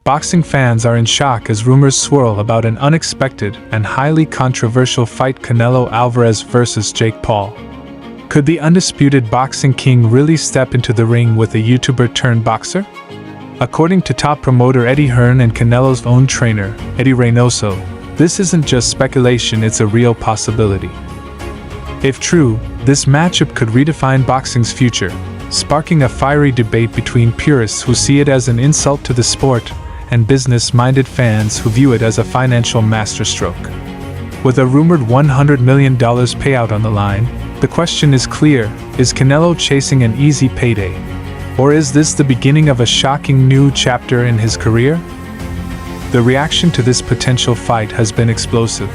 boxing fans are in shock as rumors swirl about an unexpected and highly controversial fight: Canelo Alvarez vs. Jake Paul. Could the undisputed boxing king really step into the ring with a YouTuber-turned-boxer? According to top promoter Eddie Hearn and Canelo's own trainer, Eddie Reynoso, this isn't just speculation, it's a real possibility. If true, this matchup could redefine boxing's future, sparking a fiery debate between purists who see it as an insult to the sport and business-minded fans who view it as a financial masterstroke. With a rumored $100 million payout on the line, the question is clear: is Canelo chasing an easy payday? Or is this the beginning of a shocking new chapter in his career? The reaction to this potential fight has been explosive.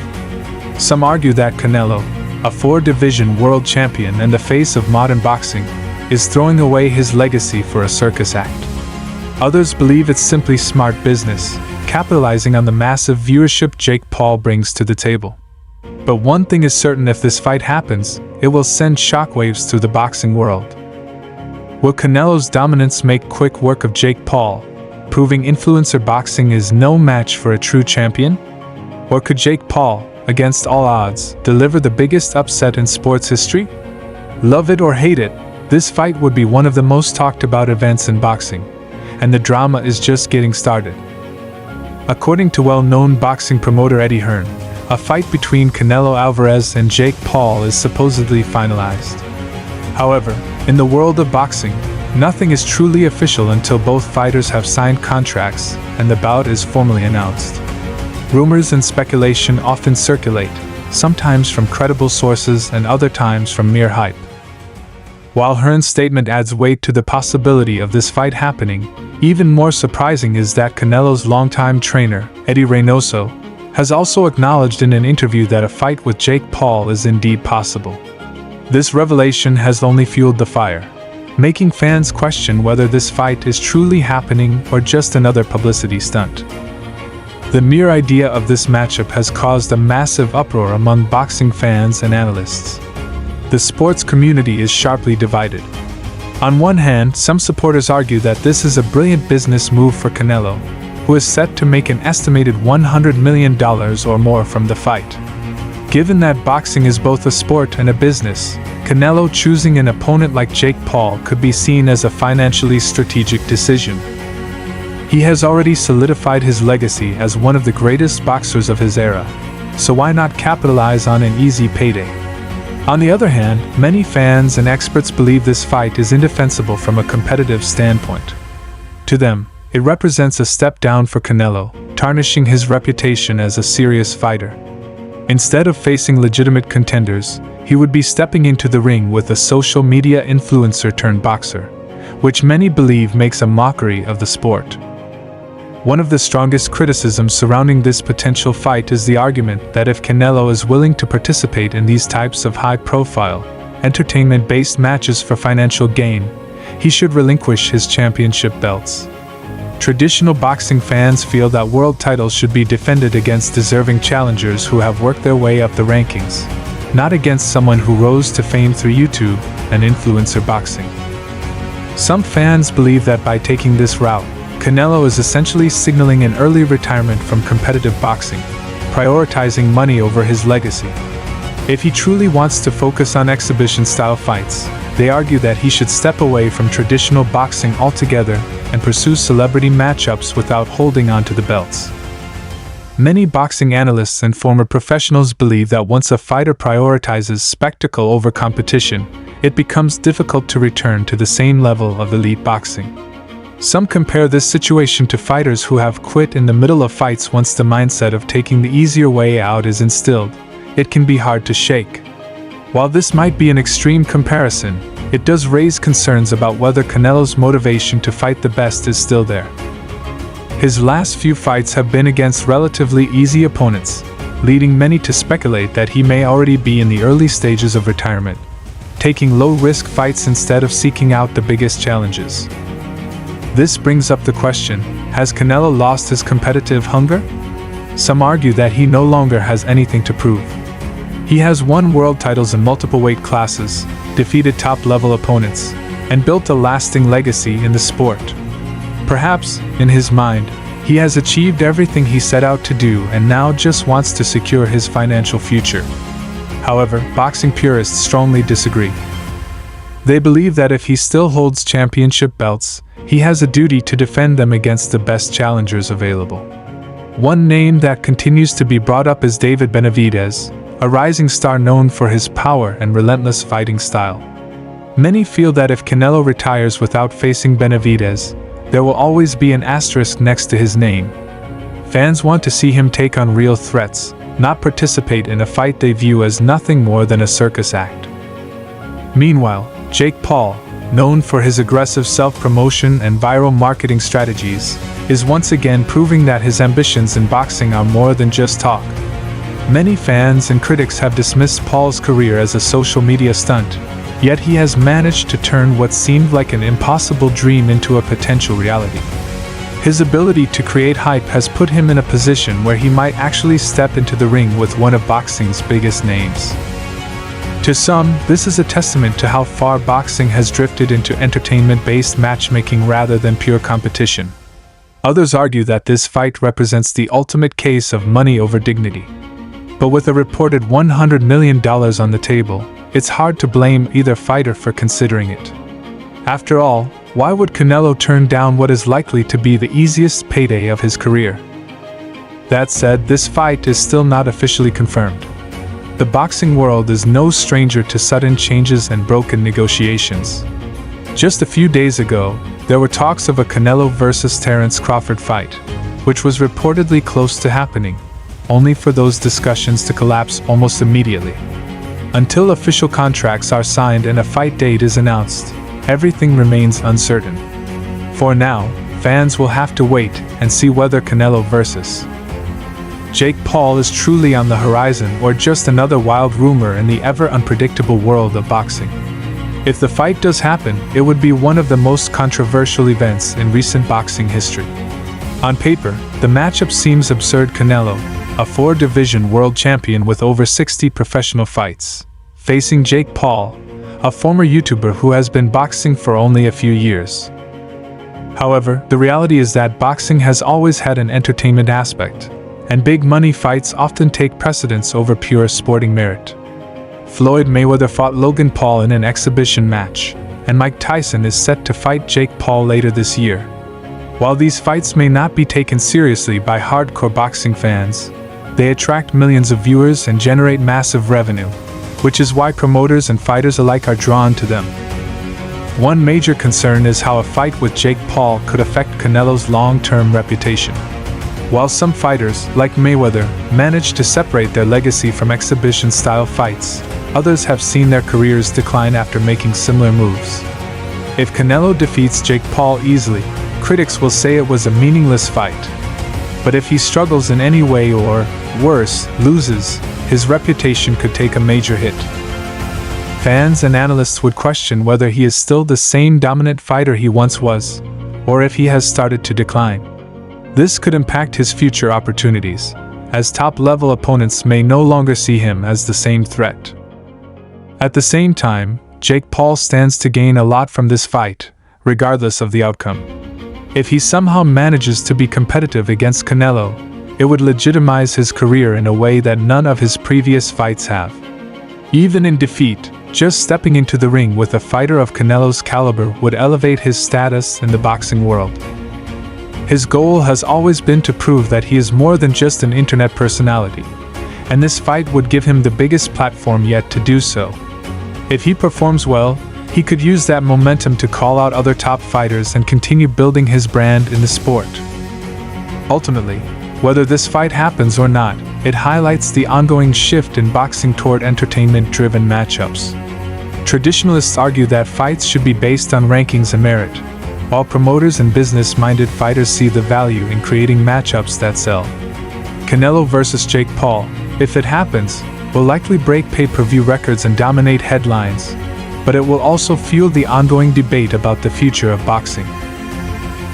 Some argue that Canelo, a four-division world champion and the face of modern boxing, is throwing away his legacy for a circus act. Others believe it's simply smart business, capitalizing on the massive viewership Jake Paul brings to the table. But one thing is certain: if this fight happens, it will send shockwaves through the boxing world. Will Canelo's dominance make quick work of Jake Paul, proving influencer boxing is no match for a true champion? Or could Jake Paul, against all odds, deliver the biggest upset in sports history? Love it or hate it, this fight would be one of the most talked about events in boxing, and the drama is just getting started. According to well-known boxing promoter Eddie Hearn, a fight between Canelo Alvarez and Jake Paul is supposedly finalized. However, in the world of boxing, nothing is truly official until both fighters have signed contracts and the bout is formally announced. Rumors and speculation often circulate, sometimes from credible sources and other times from mere hype. While Hearn's statement adds weight to the possibility of this fight happening, even more surprising is that Canelo's longtime trainer, Eddie Reynoso, has also acknowledged in an interview that a fight with Jake Paul is indeed possible. This revelation has only fueled the fire, making fans question whether this fight is truly happening or just another publicity stunt. The mere idea of this matchup has caused a massive uproar among boxing fans and analysts. The sports community is sharply divided. On one hand, some supporters argue that this is a brilliant business move for Canelo, who is set to make an estimated $100 million or more from the fight. Given that boxing is both a sport and a business, Canelo choosing an opponent like Jake Paul could be seen as a financially strategic decision. He has already solidified his legacy as one of the greatest boxers of his era, so why not capitalize on an easy payday? On the other hand, many fans and experts believe this fight is indefensible from a competitive standpoint. To them, it represents a step down for Canelo, tarnishing his reputation as a serious fighter. Instead of facing legitimate contenders, he would be stepping into the ring with a social media influencer-turned-boxer, which many believe makes a mockery of the sport. One of the strongest criticisms surrounding this potential fight is the argument that if Canelo is willing to participate in these types of high-profile, entertainment-based matches for financial gain, he should relinquish his championship belts. Traditional boxing fans feel that world titles should be defended against deserving challengers who have worked their way up the rankings, not against someone who rose to fame through YouTube and influencer boxing. Some fans believe that by taking this route, Canelo is essentially signaling an early retirement from competitive boxing, prioritizing money over his legacy. If he truly wants to focus on exhibition-style fights, they argue that he should step away from traditional boxing altogether and pursue celebrity matchups without holding on to the belts. Many boxing analysts and former professionals believe that once a fighter prioritizes spectacle over competition, it becomes difficult to return to the same level of elite boxing. Some compare this situation to fighters who have quit in the middle of fights once the mindset of taking the easier way out is instilled. It can be hard to shake. While this might be an extreme comparison, it does raise concerns about whether Canelo's motivation to fight the best is still there. His last few fights have been against relatively easy opponents, leading many to speculate that he may already be in the early stages of retirement, taking low-risk fights instead of seeking out the biggest challenges. This brings up the question, has Canelo lost his competitive hunger? Some argue that he no longer has anything to prove. He has won world titles in multiple weight classes, defeated top-level opponents, and built a lasting legacy in the sport. Perhaps, in his mind, He has achieved everything he set out to do and now just wants to secure his financial future. However, boxing purists strongly disagree. They believe that if he still holds championship belts, he has a duty to defend them against the best challengers available. One name that continues to be brought up is David Benavidez, a rising star known for his power and relentless fighting style. Many feel that if Canelo retires without facing Benavidez, there will always be an asterisk next to his name. Fans want to see him take on real threats, not participate in a fight they view as nothing more than a circus act. Meanwhile, Jake Paul, known for his aggressive self-promotion and viral marketing strategies, is once again proving that his ambitions in boxing are more than just talk. Many fans and critics have dismissed Paul's career as a social media stunt, yet he has managed to turn what seemed like an impossible dream into a potential reality. His ability to create hype has put him in a position where he might actually step into the ring with one of boxing's biggest names. To some, this is a testament to how far boxing has drifted into entertainment-based matchmaking rather than pure competition. Others argue that this fight represents the ultimate case of money over dignity. But with a reported $100 million on the table, it's hard to blame either fighter for considering it. After all, why would Canelo turn down what is likely to be the easiest payday of his career? That said, this fight is still not officially confirmed. The boxing world is no stranger to sudden changes and broken negotiations. Just a few days ago, there were talks of a Canelo vs. Terence Crawford fight, which was reportedly close to happening, only for those discussions to collapse almost immediately. Until official contracts are signed and a fight date is announced, everything remains uncertain. For now, fans will have to wait and see whether Canelo vs. Jake Paul is truly on the horizon or just another wild rumor in the ever-unpredictable world of boxing. If the fight does happen, it would be one of the most controversial events in recent boxing history. On paper, the matchup seems absurd. Canelo, a four-division world champion with over 60 professional fights, facing Jake Paul, a former YouTuber who has been boxing for only a few years. However, the reality is that boxing has always had an entertainment aspect, and big money fights often take precedence over pure sporting merit. Floyd Mayweather fought Logan Paul in an exhibition match, and Mike Tyson is set to fight Jake Paul later this year. While these fights may not be taken seriously by hardcore boxing fans, they attract millions of viewers and generate massive revenue, which is why promoters and fighters alike are drawn to them. One major concern is how a fight with Jake Paul could affect Canelo's long-term reputation. While some fighters, like Mayweather, manage to separate their legacy from exhibition-style fights, others have seen their careers decline after making similar moves. If Canelo defeats Jake Paul easily, critics will say it was a meaningless fight. But if he struggles in any way or, worse, loses, his reputation could take a major hit. Fans and analysts would question whether he is still the same dominant fighter he once was, or if he has started to decline. This could impact his future opportunities, as top-level opponents may no longer see him as the same threat. At the same time, Jake Paul stands to gain a lot from this fight, regardless of the outcome. If he somehow manages to be competitive against Canelo, it would legitimize his career in a way that none of his previous fights have. Even in defeat, just stepping into the ring with a fighter of Canelo's caliber would elevate his status in the boxing world. His goal has always been to prove that he is more than just an internet personality, and this fight would give him the biggest platform yet to do so. If he performs well, he could use that momentum to call out other top fighters and continue building his brand in the sport. Ultimately, whether this fight happens or not, it highlights the ongoing shift in boxing toward entertainment-driven matchups. Traditionalists argue that fights should be based on rankings and merit, while promoters and business-minded fighters see the value in creating matchups that sell. Canelo vs. Jake Paul, if it happens, will likely break pay-per-view records and dominate headlines, but it will also fuel the ongoing debate about the future of boxing.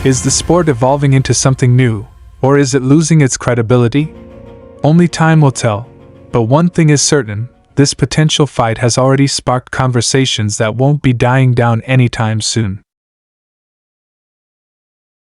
Is the sport evolving into something new, or is it losing its credibility? Only time will tell, but one thing is certain, this potential fight has already sparked conversations that won't be dying down anytime soon.